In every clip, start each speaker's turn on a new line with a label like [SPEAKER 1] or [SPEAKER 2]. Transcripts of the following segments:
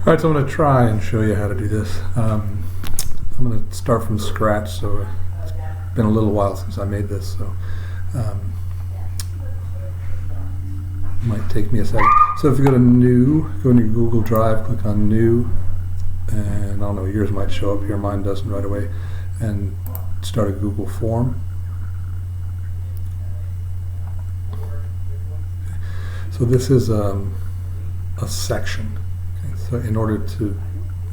[SPEAKER 1] Alright, so I'm going to try and show you how to do this. I'm going to start from scratch, so it's been a little while since I made this, so it might take me a second. So if you go to New, go into your Google Drive, click on New, and I don't know, yours might show up here, mine doesn't right away, and start a Google form. So this is a section. Okay, so in order to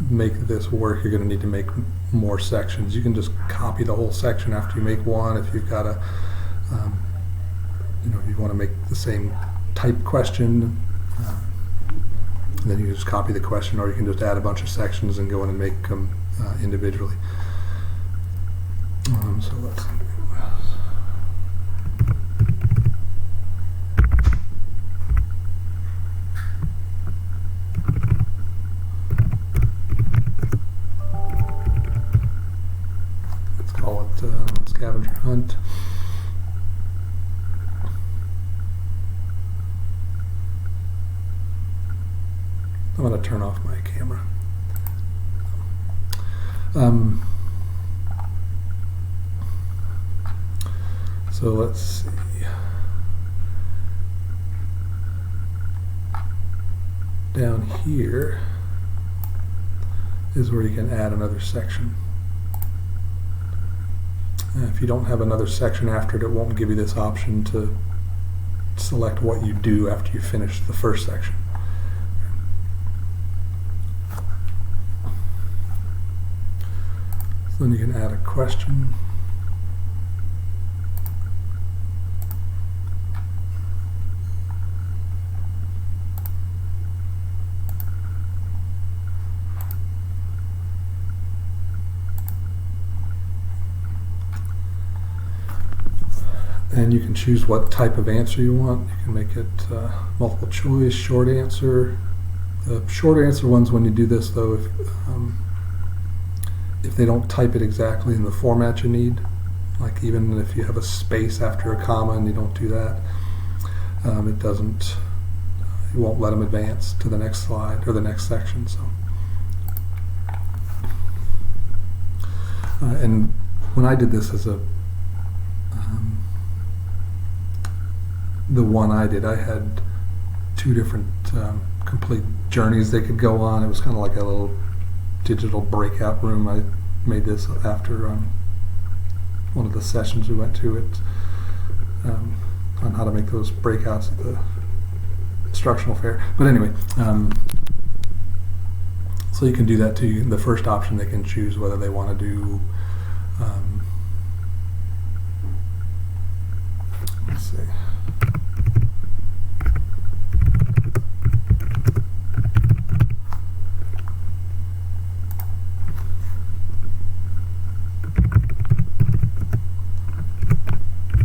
[SPEAKER 1] make this work, you're going to need to make more sections. You can just copy the whole section after you make one. If you've got a, if you want to make the same type question, then you can just copy the question, or you can just add a bunch of sections and go in and make them individually. So let's. Call it scavenger hunt. I'm going to turn off my camera. So let's see. Down here is where you can add another section. If you don't have another section after it, it won't give you this option to select what you do after you finish the first section. So then you can add a question. And you can choose what type of answer you want. You can make it multiple choice, short answer. The short answer ones, when you do this though, if they don't type it exactly in the format you need, like even if you have a space after a comma and you don't do that, it won't let them advance to the next slide or the next section. So, and when I did this as the one I did, I had two different complete journeys they could go on. It was kind of like a little digital breakout room. I made this after one of the sessions we went to on how to make those breakouts at the instructional fair. But anyway, so you can do that too. The first option, they can choose whether they want to do let's see.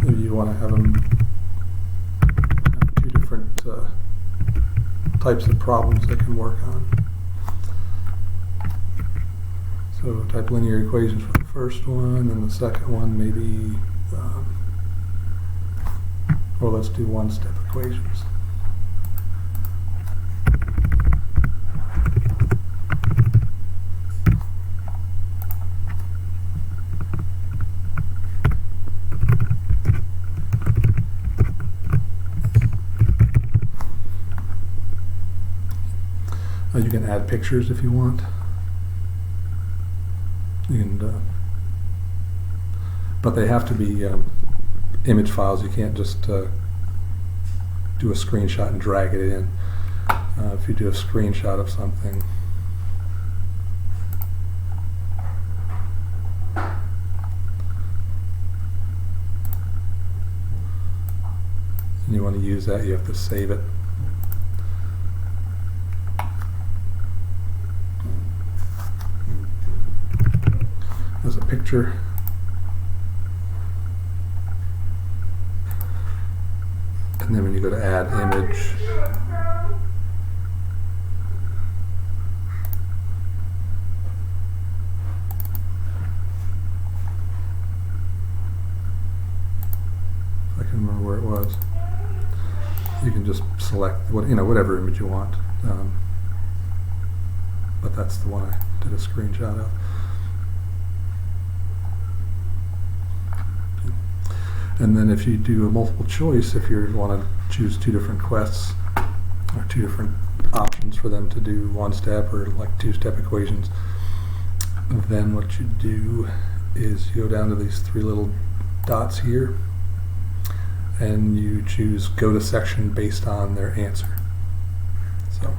[SPEAKER 1] You want to have them have two different types of problems they can work on. So type linear equations for the first one, and the second one maybe, or let's do one-step equations. You can add pictures if you want. But they have to be image files. You can't just do a screenshot and drag it in. If you do a screenshot of something, and you want to use that, you have to save it. As a picture. And then when you go to add image, if I can remember where it was, you can just select whatever image you want. but that's the one I did a screenshot of. And then if you do a multiple choice, if you want to choose two different quests or two different options for them to do one step or like two-step equations, then what you do is you go down to these three little dots here and you choose go to section based on their answer. So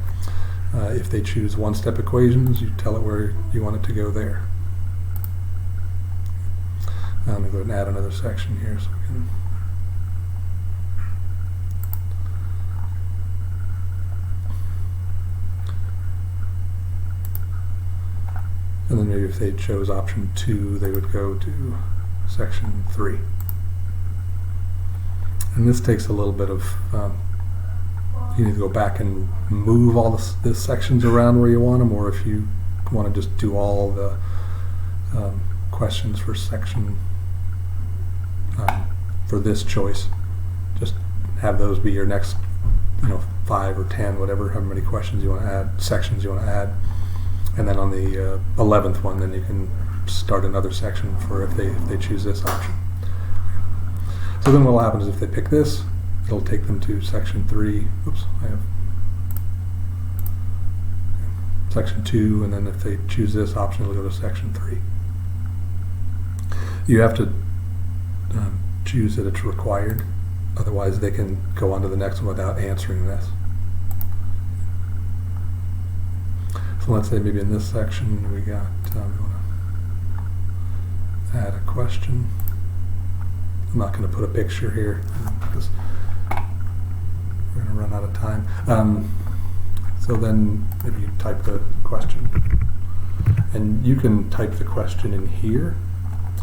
[SPEAKER 1] if they choose one-step equations, you tell it where you want it to go there. I'm going to go ahead and add another section here so we can. And then maybe if they chose option 2, they would go to section 3. And this takes a little bit of, you need to go back and move all the sections around where you want them, or if you want to just do all the questions for section for this choice, just have those be your next 5 or 10, whatever, however many questions you want to add, sections you want to add. And then on the 11th one, then you can start another section for if they choose this option. So then what will happen is if they pick this, it'll take them to section 3. Oops, I have section 2, and then if they choose this option, it'll go to section 3. You have to choose that it's required, otherwise they can go on to the next one without answering this. So let's say maybe in this section we got, we want to add a question. I'm not going to put a picture here because we're going to run out of time. So then maybe you type the question. And you can type the question in here,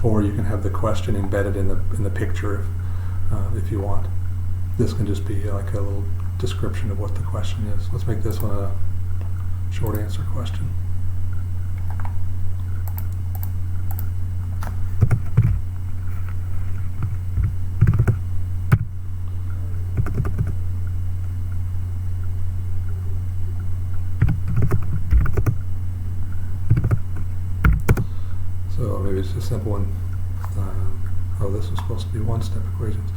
[SPEAKER 1] or you can have the question embedded in the picture if you want. This can just be like a little description of what the question is. Let's make this one a short answer question. So maybe it's a simple one. Oh, this is supposed to be one-step equations.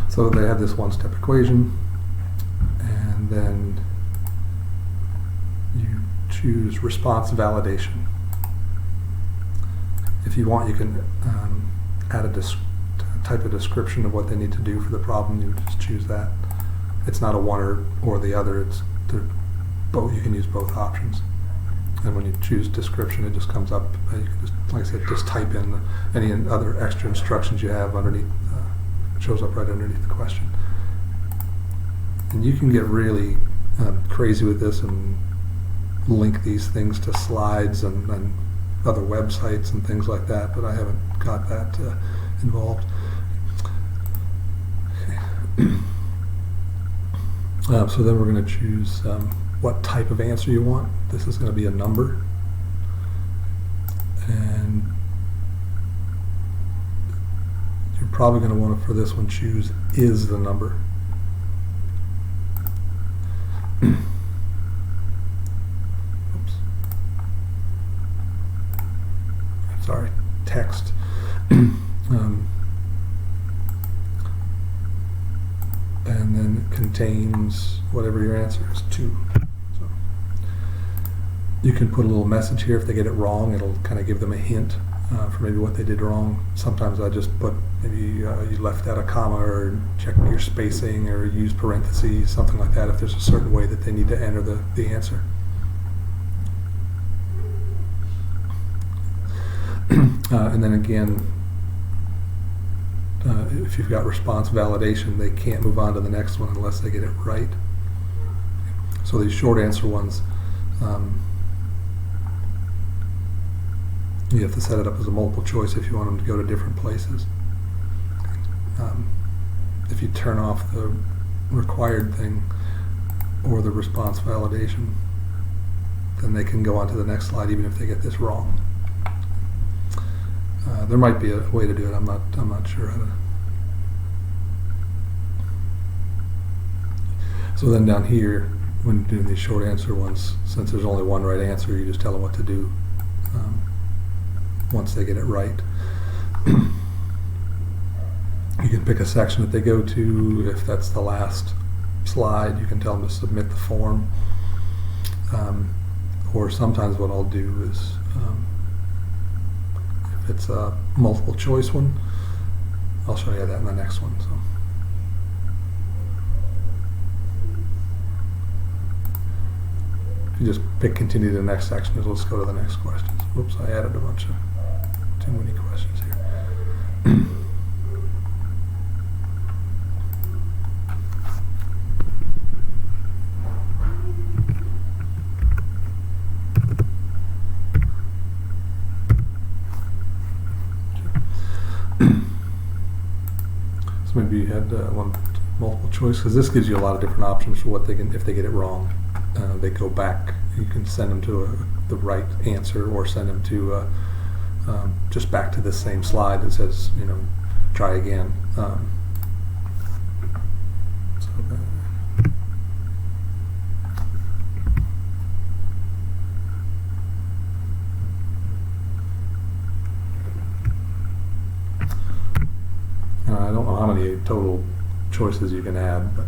[SPEAKER 1] So they have this one-step equation, and then you choose response validation. If you want, you can add a type of description of what they need to do for the problem. You just choose that. It's not a one or the other. It's both. You can use both options. And when you choose description, it just comes up. You can just, like I said, just type in any other extra instructions you have underneath. It shows up right underneath the question. And you can get really crazy with this and link these things to slides and other websites and things like that, but I haven't got that involved. Okay. So then we're going to choose what type of answer you want. This is going to be a number. And you're probably going to want to, for this one, choose is the number. Oops. Sorry, text. And then it contains whatever your answer is, 2. So you can put a little message here. If they get it wrong, it'll kind of give them a hint for maybe what they did wrong. Sometimes I just put maybe you left out a comma, or check your spacing, or use parentheses, something like that, if there's a certain way that they need to enter the answer. And then again, if you've got response validation, they can't move on to the next one unless they get it right. So these short answer ones, you have to set it up as a multiple choice if you want them to go to different places. If you turn off the required thing or the response validation, then they can go on to the next slide even if they get this wrong. There might be a way to do it. I'm not sure how to So then down here, when doing these short answer ones, since there's only one right answer, you just tell them what to do once they get it right. You can pick a section that they go to. If that's the last slide, you can tell them to submit the form. Or sometimes what I'll do is, if it's a multiple choice one, I'll show you that in the next one. So. If you just pick continue to the next section, let's go to the next question. Whoops, I added a bunch of too many questions here. So maybe you had one multiple choice, because this gives you a lot of different options for what they can, if they get it wrong. They go back. You can send them to the right answer, or send them to just back to this same slide that says, try again. I don't know how many total choices you can add, but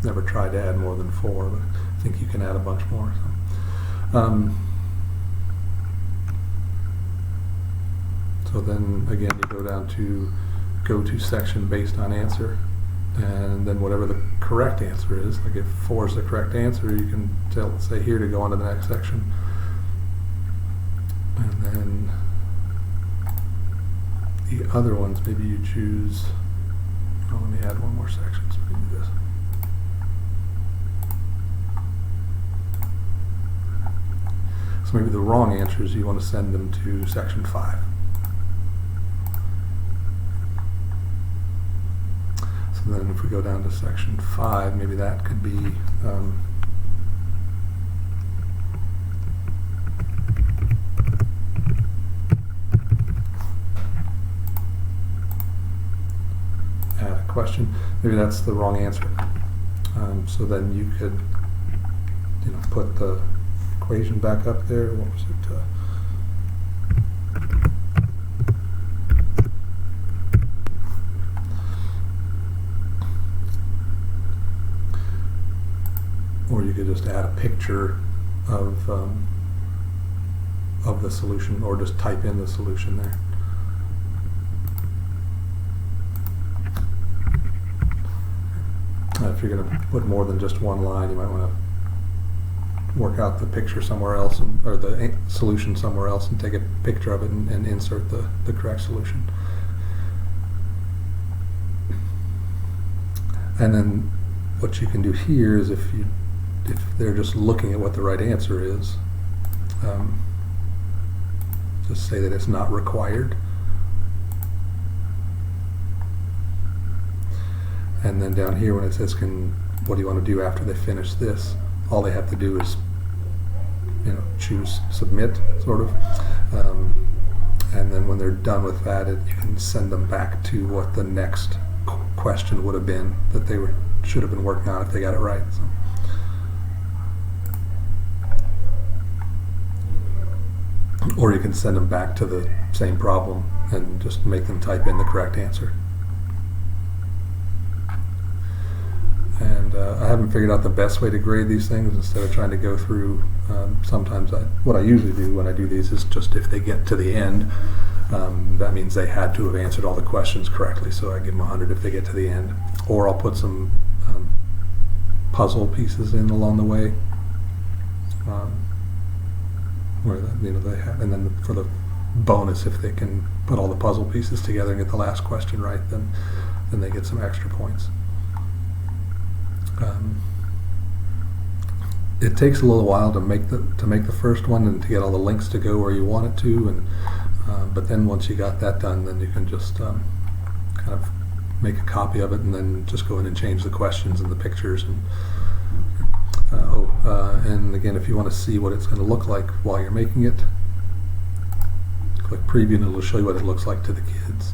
[SPEAKER 1] never tried to add more than 4, but I think you can add a bunch more. So then again, you go down to go to section based on answer, and then whatever the correct answer is, like if 4 is the correct answer, you can say here to go on to the next section. And then the other ones, maybe you choose, let me add one more section so we can do this. So maybe the wrong answers, you want to send them to section 5. So then if we go down to section 5, maybe that could be add a question. Maybe that's the wrong answer. So then you could put the equation back up there. What was it? Or you could just add a picture of the solution, or just type in the solution there. If you're going to put more than just one line, you might want to work out the picture somewhere else, or the solution somewhere else, and take a picture of it and insert the correct solution. And then what you can do here is, if they're just looking at what the right answer is, just say that it's not required. And then down here when it says, what do you want to do after they finish this? All they have to do is, choose submit, sort of. And then when they're done with that, you can send them back to what the next question would have been that they should have been working on if they got it right. So. Or you can send them back to the same problem and just make them type in the correct answer. And I haven't figured out the best way to grade these things, instead of trying to go through. Sometimes what I usually do when I do these is just, if they get to the end, that means they had to have answered all the questions correctly, so I give them 100 if they get to the end. Or I'll put some puzzle pieces in along the way, where they have, and then for the bonus, if they can put all the puzzle pieces together and get the last question right, then they get some extra points. It takes a little while to make the first one and to get all the links to go where you want it to, and but then once you got that done, then you can just kind of make a copy of it, and then just go in and change the questions and the pictures. And and again, if you want to see what it's going to look like while you're making it, click preview and it'll show you what it looks like to the kids.